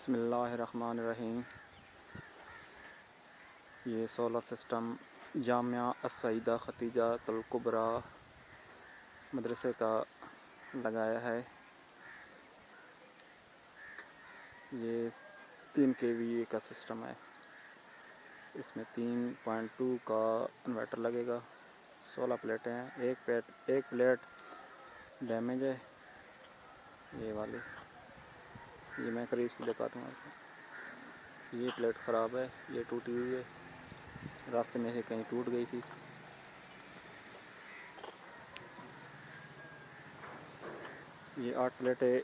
बिस्मिल्लाहिर्रहमानिर्रहीम। ये solar system Jamia अस-सईदा खतीजातुल कुबरा मदरसे का लगाया है। ये 3 kVA का सिस्टम है। इसमें 3.2 का इन्वर्टर लगेगा। 16 प्लेटें हैं। एक प्लेट डैमेज है, ये वाली। ये मैं करीब से दिखाता हूँ आपको। ये प्लेट ख़राब है, ये टूटी हुई है, रास्ते में से कहीं टूट गई थी। ये 8 प्लेटें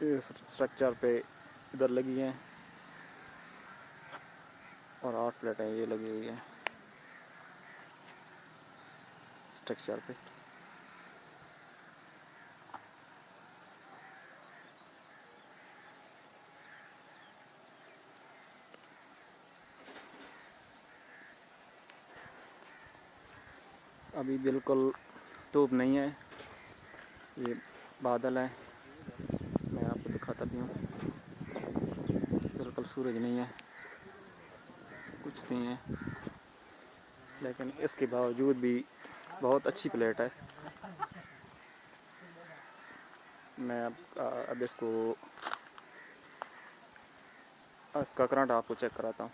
इस स्ट्रक्चर पे इधर लगी हैं और 8 प्लेटें ये लगी हुई हैं स्ट्रक्चर पे। अभी बिल्कुल धूप नहीं है, ये बादल है। मैं आपको दिखाता भी हूँ। बिल्कुल सूरज नहीं है, कुछ नहीं है, लेकिन इसके बावजूद भी बहुत अच्छी प्लेट है। मैं अब इसका करंट आपको चेक कराता हूँ।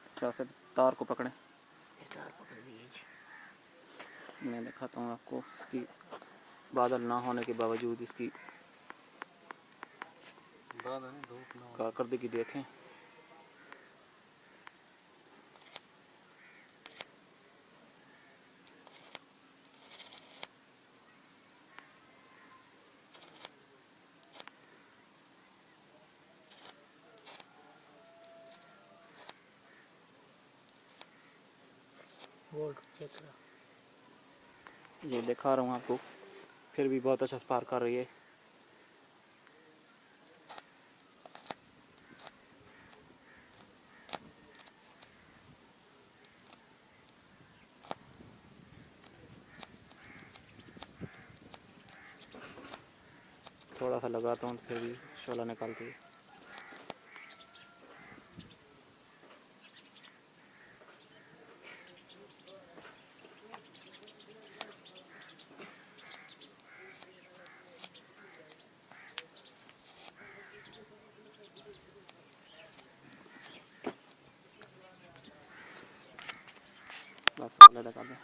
अच्छा से तार को पकड़ें, मैं दिखाता हूँ आपको। इसकी बादल ना होने के बावजूद इसकी कारकर्दगी देखें। वोल्ट चेक करा, ये दिखा रहा हूँ आपको, फिर भी बहुत अच्छा स्पार्क कर रही है। थोड़ा सा लगाता हूँ तो फिर भी शोला निकालती है। बस शोला लगा दें।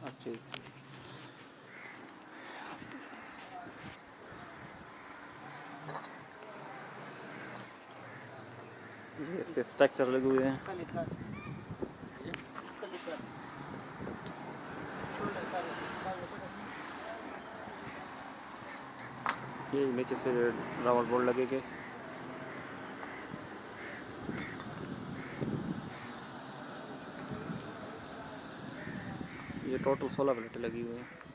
बस ठीक। ये इसके स्ट्रक्चर लगे हुए हैं। ये नीचे से रबर बोर्ड लगेंगे। ये टोटल 16 प्लेटें लगी हुई हैं।